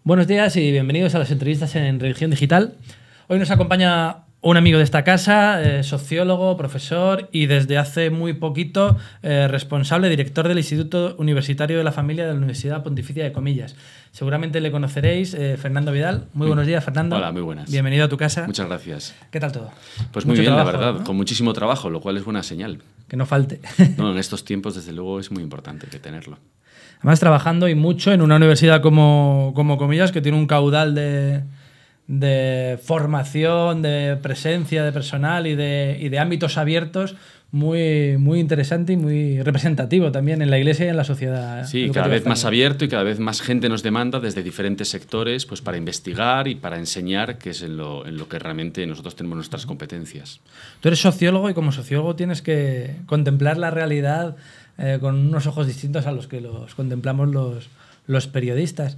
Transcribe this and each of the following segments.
Buenos días y bienvenidos a las entrevistas en Religión Digital. Hoy nos acompaña un amigo de esta casa, sociólogo, profesor y desde hace muy poquito responsable, director del Instituto Universitario de la Familia de la Universidad Pontificia de Comillas. Seguramente le conoceréis, Fernando Vidal. Muy buenos días, Fernando. Hola, muy buenas. Bienvenido a tu casa. Muchas gracias. ¿Qué tal todo? Pues muy bien, trabajo, la verdad, ¿no? con muchísimo trabajo, lo cual es buena señal. Que no falte. No, en estos tiempos, desde luego, es muy importante que tenerlo. Además, trabajando y mucho en una universidad como Comillas, que tiene un caudal de formación, de presencia de personal y de ámbitos abiertos muy interesante y muy representativo también en la Iglesia y en la sociedad. Sí, cada vez más abierto y cada vez más gente nos demanda desde diferentes sectores pues, para investigar y para enseñar, que es en lo que realmente nosotros tenemos nuestras competencias. Tú eres sociólogo y como sociólogo tienes que contemplar la realidad con unos ojos distintos a los que los contemplamos los periodistas.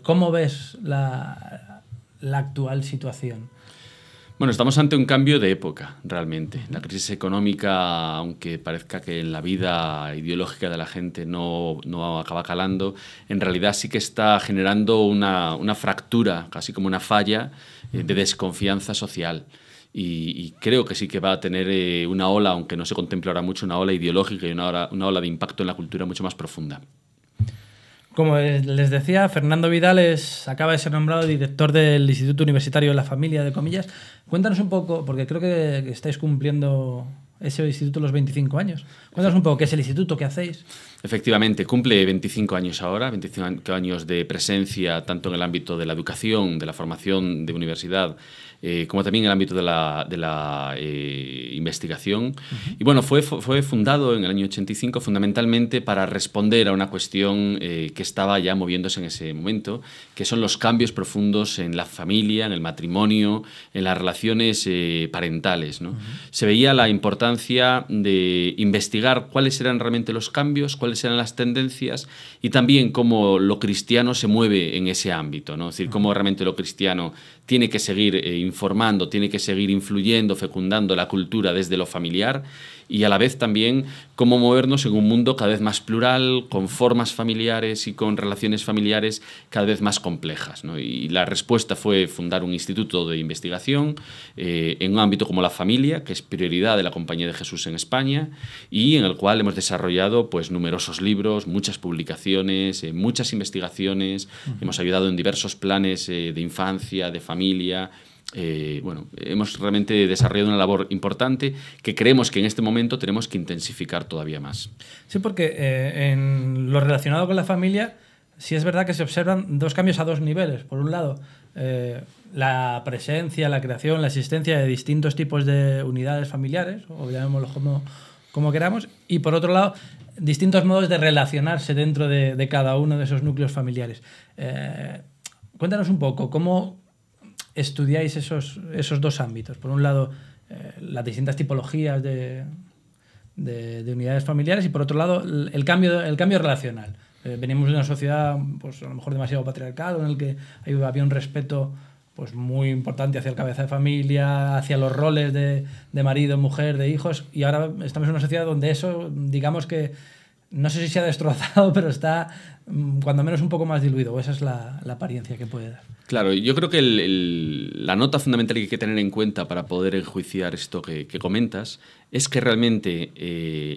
¿Cómo ves la actual situación? Bueno, estamos ante un cambio de época, realmente. La crisis económica, aunque parezca que en la vida ideológica de la gente no acaba calando, en realidad sí que está generando una fractura, casi como una falla de desconfianza social. Y creo que sí que va a tener una ola, aunque no se contemple ahora mucho, una ola ideológica y una ola de impacto en la cultura mucho más profunda. Como les decía, Fernando Vidal acaba de ser nombrado director del Instituto Universitario de la Familia de Comillas. Cuéntanos un poco, porque creo que estáis cumpliendo ese instituto los 25 años. Cuéntanos un poco qué es el instituto, qué hacéis. Efectivamente, cumple 25 años ahora, 25 años de presencia tanto en el ámbito de la educación, de la formación de universidad, como también en el ámbito de la investigación. Y bueno, fue fundado en el año 85 fundamentalmente para responder a una cuestión que estaba ya moviéndose en ese momento, que son los cambios profundos en la familia, en el matrimonio, en las relaciones parentales, ¿no? Se veía la importancia de investigar cuáles eran realmente los cambios, cuáles eran las tendencias y también cómo lo cristiano se mueve en ese ámbito, ¿no? Es decir, cómo realmente lo cristiano tiene que seguir informando, tiene que seguir influyendo, fecundando la cultura desde lo familiar y a la vez también cómo movernos en un mundo cada vez más plural, con formas familiares y con relaciones familiares cada vez más complejas, ¿no? Y la respuesta fue fundar un instituto de investigación en un ámbito como la familia, que es prioridad de la Compañía de Jesús en España y en el cual hemos desarrollado pues, numerosos libros, muchas publicaciones, muchas investigaciones, hemos ayudado en diversos planes de infancia, de familia. Bueno, hemos realmente desarrollado una labor importante que creemos que en este momento tenemos que intensificar todavía más. Sí, porque en lo relacionado con la familia, sí es verdad que se observan dos cambios a dos niveles. Por un lado, la presencia, la creación, la existencia de distintos tipos de unidades familiares, o llamémoslo como queramos, y por otro lado, distintos modos de relacionarse dentro de cada uno de esos núcleos familiares. Cuéntanos un poco, ¿cómo estudiáis esos dos ámbitos? Por un lado, las distintas tipologías de unidades familiares y por otro lado, el cambio relacional. Venimos de una sociedad pues, a lo mejor demasiado patriarcal, en el que había un respeto pues, muy importante hacia el cabeza de familia, hacia los roles de marido, mujer, de hijos, y ahora estamos en una sociedad donde eso, digamos que no sé si se ha destrozado, pero está cuando menos un poco más diluido, o esa es la apariencia que puede dar. Claro, yo creo que la nota fundamental que hay que tener en cuenta para poder enjuiciar esto que comentas es que realmente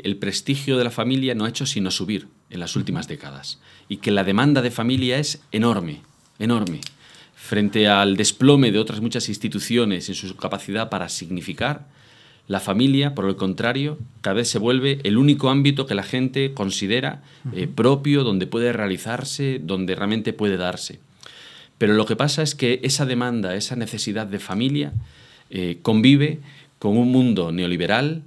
el prestigio de la familia no ha hecho sino subir en las últimas décadas y que la demanda de familia es enorme, enorme. Frente al desplome de otras muchas instituciones en su capacidad para significar, la familia, por el contrario, cada vez se vuelve el único ámbito que la gente considera propio, donde puede realizarse, donde realmente puede darse. Pero lo que pasa es que esa demanda, esa necesidad de familia, convive con un mundo neoliberal,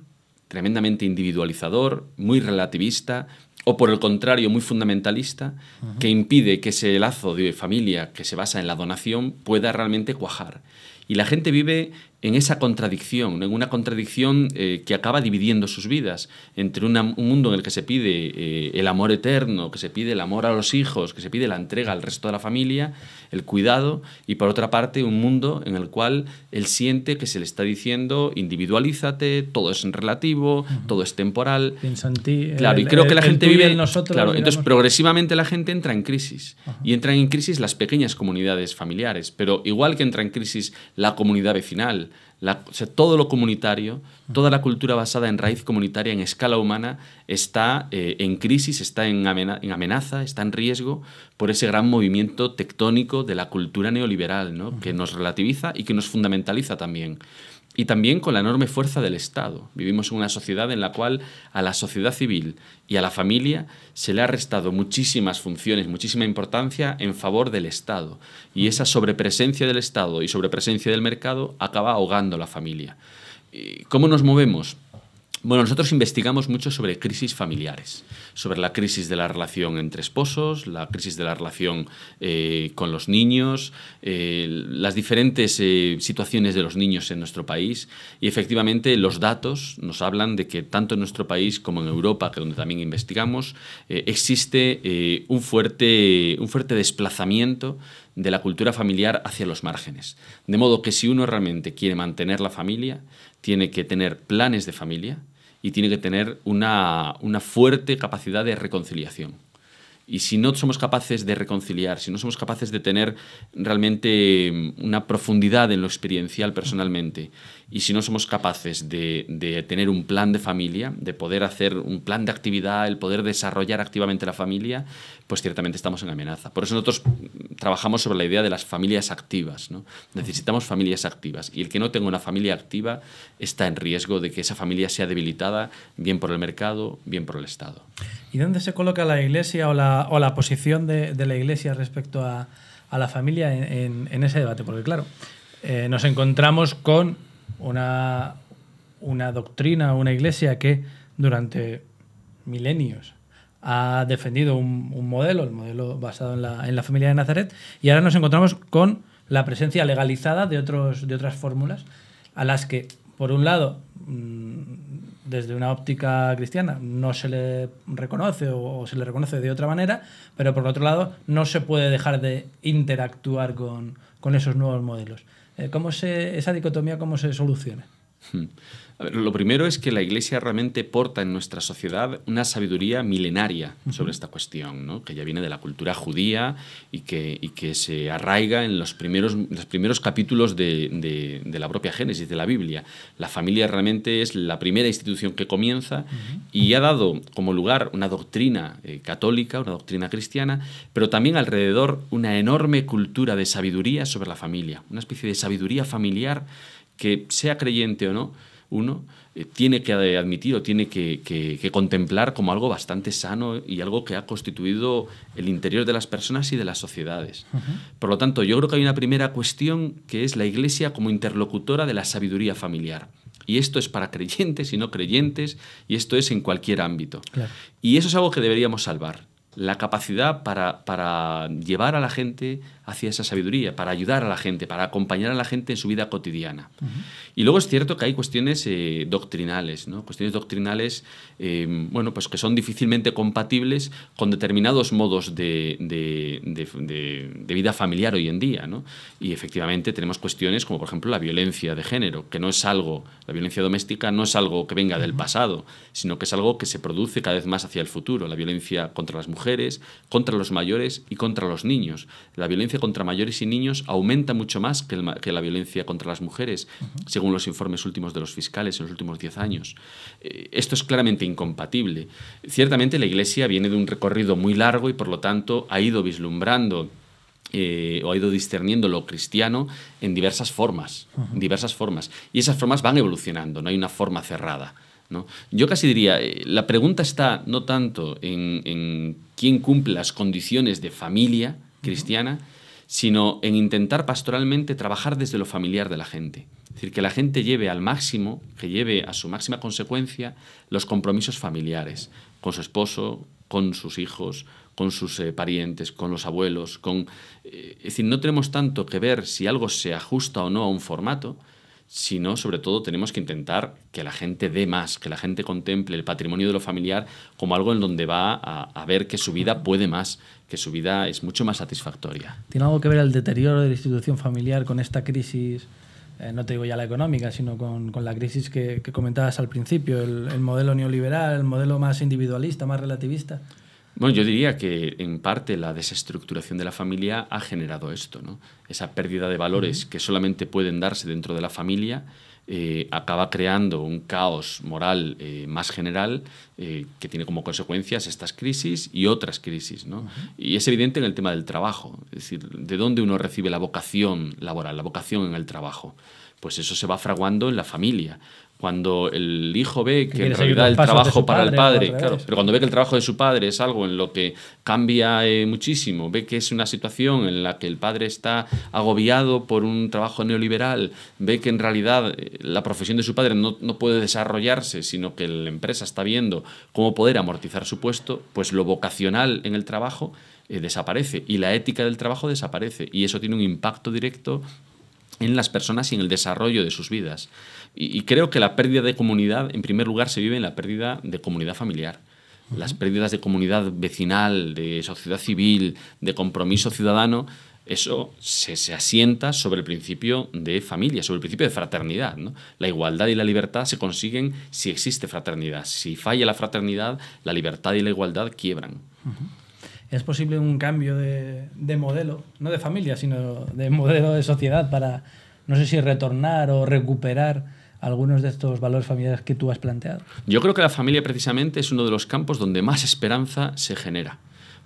tremendamente individualizador, muy relativista, o por el contrario, muy fundamentalista, que impide que ese lazo de familia que se basa en la donación pueda realmente cuajar. Y la gente vive en esa contradicción, ¿no? En una contradicción que acaba dividiendo sus vidas entre un mundo en el que se pide el amor eterno, que se pide el amor a los hijos, que se pide la entrega al resto de la familia, el cuidado, y por otra parte un mundo en el cual él siente que se le está diciendo individualízate, todo es relativo, todo es temporal. Piensa en ti. Claro, y creo que la gente vive en nosotros. Claro, digamos. entonces progresivamente la gente entra en crisis. Y entran en crisis las pequeñas comunidades familiares, pero igual que entra en crisis la comunidad vecinal, o sea, todo lo comunitario, toda la cultura basada en raíz comunitaria en escala humana está en crisis, está en amenaza, está en riesgo por ese gran movimiento tectónico de la cultura neoliberal, ¿no? Que nos relativiza y que nos fundamentaliza también. Y también con la enorme fuerza del Estado. Vivimos en una sociedad en la cual a la sociedad civil y a la familia se le ha restado muchísimas funciones, muchísima importancia en favor del Estado. Y esa sobrepresencia del Estado y sobrepresencia del mercado acaba ahogando la familia. ¿Cómo nos movemos? Bueno, nosotros investigamos mucho sobre crisis familiares, sobre la crisis de la relación entre esposos, la crisis de la relación con los niños, las diferentes situaciones de los niños en nuestro país, y efectivamente los datos nos hablan de que tanto en nuestro país como en Europa, que donde también investigamos, existe un fuerte desplazamiento de la cultura familiar hacia los márgenes. De modo que si uno realmente quiere mantener la familia, tiene que tener planes de familia y tiene que tener una fuerte capacidad de reconciliación. Y si no somos capaces de reconciliar, si no somos capaces de tener realmente una profundidad en lo experiencial personalmente, y si no somos capaces de tener un plan de familia, de poder hacer un plan de actividad, el poder desarrollar activamente la familia, pues ciertamente estamos en amenaza. Por eso nosotros trabajamos sobre la idea de las familias activas, ¿no? Necesitamos familias activas, y el que no tenga una familia activa está en riesgo de que esa familia sea debilitada, bien por el mercado, bien por el Estado. ¿Y dónde se coloca la Iglesia o la posición de la Iglesia respecto a la familia en ese debate? Porque claro, nos encontramos con una doctrina, una Iglesia que durante milenios ha defendido un modelo, el modelo basado en la familia de Nazaret, y ahora nos encontramos con la presencia legalizada de otras fórmulas a las que, por un lado, desde una óptica cristiana no se le reconoce o se le reconoce de otra manera, pero por otro lado no se puede dejar de interactuar con esos nuevos modelos. ¿Esa dicotomía cómo se soluciona? A ver, lo primero es que la Iglesia realmente porta en nuestra sociedad una sabiduría milenaria sobre esta cuestión, ¿no? Que ya viene de la cultura judía y que se arraiga en los primeros capítulos de la propia Génesis, de la Biblia. La familia realmente es la primera institución que comienza y ha dado como lugar una doctrina católica, una doctrina cristiana, pero también alrededor una enorme cultura de sabiduría sobre la familia, una especie de sabiduría familiar que, sea creyente o no, uno tiene que admitir o tiene que contemplar como algo bastante sano y algo que ha constituido el interior de las personas y de las sociedades. Por lo tanto, yo creo que hay una primera cuestión que es la Iglesia como interlocutora de la sabiduría familiar. Y esto es para creyentes y no creyentes, y esto es en cualquier ámbito. Claro. Y eso es algo que deberíamos salvar. La capacidad para llevar a la gente hacia esa sabiduría, para ayudar a la gente, para acompañar a la gente en su vida cotidiana. Y luego es cierto que hay cuestiones doctrinales, ¿no? Cuestiones doctrinales bueno, pues que son difícilmente compatibles con determinados modos de vida familiar hoy en día, ¿no? Y efectivamente tenemos cuestiones como, por ejemplo, la violencia de género, que no es algo, la violencia doméstica no es algo que venga del pasado, sino que es algo que se produce cada vez más hacia el futuro. La violencia contra las mujeres, contra los mayores y contra los niños. La violencia contra mayores y niños aumenta mucho más que la violencia contra las mujeres, según los informes últimos de los fiscales en los últimos 10 años. Esto es claramente incompatible. Ciertamente la Iglesia viene de un recorrido muy largo y por lo tanto ha ido vislumbrando o ha ido discerniendo lo cristiano en diversas formas. Y esas formas van evolucionando, no hay una forma cerrada, ¿no? Yo casi diría, la pregunta está no tanto en quién cumple las condiciones de familia cristiana, sino en intentar pastoralmente trabajar desde lo familiar de la gente. Es decir, que la gente lleve al máximo, que lleve a su máxima consecuencia los compromisos familiares, con su esposo, con sus hijos, con sus parientes, con los abuelos. Es decir, no tenemos tanto que ver si algo se ajusta o no a un formato, sino sobre todo tenemos que intentar que la gente dé más, que la gente contemple el patrimonio de lo familiar como algo en donde va a ver que su vida puede más, que su vida es mucho más satisfactoria. ¿Tiene algo que ver el deterioro de la institución familiar con esta crisis, no te digo ya la económica, sino con la crisis que comentabas al principio, el modelo neoliberal, el modelo más individualista, más relativista? Bueno, yo diría que en parte la desestructuración de la familia ha generado esto, ¿no? Esa pérdida de valores que solamente pueden darse dentro de la familia acaba creando un caos moral más general que tiene como consecuencias estas crisis y otras crisis, ¿no? Y es evidente en el tema del trabajo, es decir, de dónde uno recibe la vocación laboral, la vocación en el trabajo. Pues eso se va fraguando en la familia. Cuando el hijo ve que en realidad el trabajo para el padre, claro, pero cuando ve que el trabajo de su padre es algo en lo que cambia muchísimo, ve que es una situación en la que el padre está agobiado por un trabajo neoliberal, ve que en realidad la profesión de su padre no puede desarrollarse, sino que la empresa está viendo cómo poder amortizar su puesto, pues lo vocacional en el trabajo desaparece y la ética del trabajo desaparece y eso tiene un impacto directo en las personas y en el desarrollo de sus vidas. Y creo que la pérdida de comunidad, en primer lugar, se vive en la pérdida de comunidad familiar. Las pérdidas de comunidad vecinal, de sociedad civil, de compromiso ciudadano, eso se asienta sobre el principio de familia, sobre el principio de fraternidad, ¿no? La igualdad y la libertad se consiguen si existe fraternidad. Si falla la fraternidad, la libertad y la igualdad quiebran. ¿Es posible un cambio de modelo, no de familia, sino de modelo de sociedad para, no sé si retornar o recuperar algunos de estos valores familiares que tú has planteado? Yo creo que la familia precisamente es uno de los campos donde más esperanza se genera,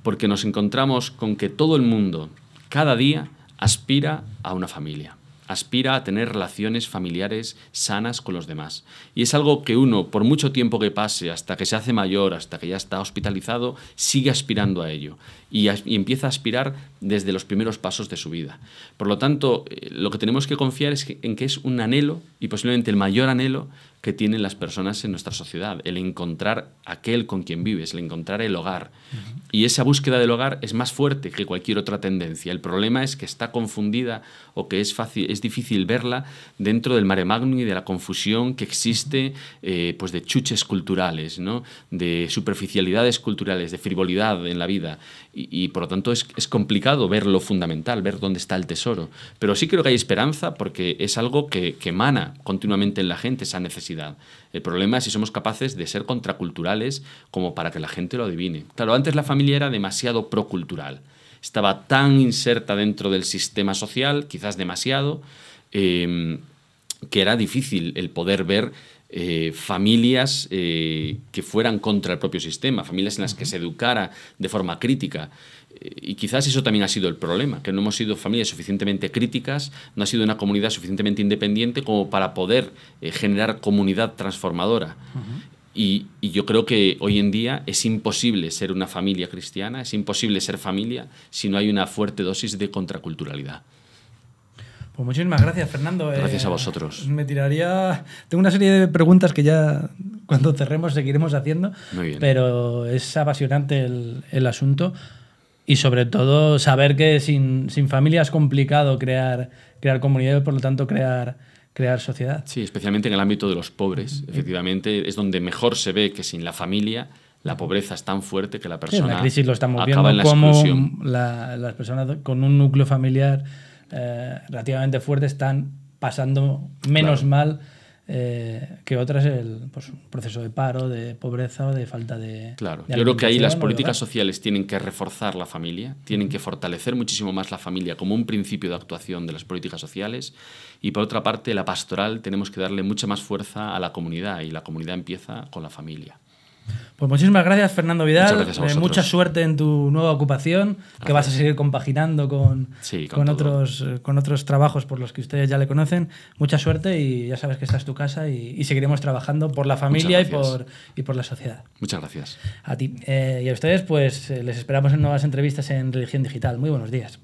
porque nos encontramos con que todo el mundo, cada día, aspira a una familia. Aspira a tener relaciones familiares sanas con los demás. Y es algo que uno, por mucho tiempo que pase, hasta que se hace mayor, hasta que ya está hospitalizado, sigue aspirando a ello. Y empieza a aspirar desde los primeros pasos de su vida. Por lo tanto, lo que tenemos que confiar es en que es un anhelo, y posiblemente el mayor anhelo que tienen las personas en nuestra sociedad, el encontrar aquel con quien vives, el encontrar el hogar. Y esa búsqueda del hogar es más fuerte que cualquier otra tendencia. El problema es que está confundida o que es difícil verla dentro del mare magnum y de la confusión que existe pues de chuches culturales, ¿no? De superficialidades culturales, de frivolidad en la vida. Y por lo tanto es complicado ver lo fundamental, ver dónde está el tesoro. Pero sí creo que hay esperanza porque es algo que emana continuamente en la gente, esa necesidad. El problema es si somos capaces de ser contraculturales como para que la gente lo adivine. Claro, antes la familia era demasiado procultural. Estaba tan inserta dentro del sistema social, quizás demasiado, que era difícil el poder ver familias que fueran contra el propio sistema, familias en las que se educara de forma crítica. Y quizás eso también ha sido el problema, que no hemos sido familias suficientemente críticas, no ha sido una comunidad suficientemente independiente como para poder generar comunidad transformadora. Y yo creo que hoy en día es imposible ser una familia cristiana, es imposible ser familia si no hay una fuerte dosis de contraculturalidad. Pues muchísimas gracias, Fernando. Gracias a vosotros. Tengo una serie de preguntas que ya cuando cerremos seguiremos haciendo, muy bien, pero es apasionante el asunto y sobre todo saber que sin familia es complicado crear comunidad y por lo tanto crear sociedad. Sí, especialmente en el ámbito de los pobres. Efectivamente, es donde mejor se ve que sin la familia la pobreza es tan fuerte que la persona la crisis lo estamos acaba viendo en la exclusión. Cómo las personas con un núcleo familiar relativamente fuerte están pasando menos mal que otras un proceso de paro, de pobreza o de falta de... Claro, de yo creo que ahí las alimentación políticas sociales tienen que reforzar la familia, tienen que fortalecer muchísimo más la familia como un principio de actuación de las políticas sociales y por otra parte la pastoral tenemos que darle mucha más fuerza a la comunidad y la comunidad empieza con la familia. Pues muchísimas gracias, Fernando Vidal. Muchas gracias a vosotros. Mucha suerte en tu nueva ocupación, que vas a seguir compaginando con otros trabajos por los que ustedes ya le conocen. Mucha suerte y ya sabes que esta es tu casa y seguiremos trabajando por la familia y por la sociedad. Muchas gracias. A ti. Y a ustedes, pues les esperamos en nuevas entrevistas en Religión Digital. Muy buenos días.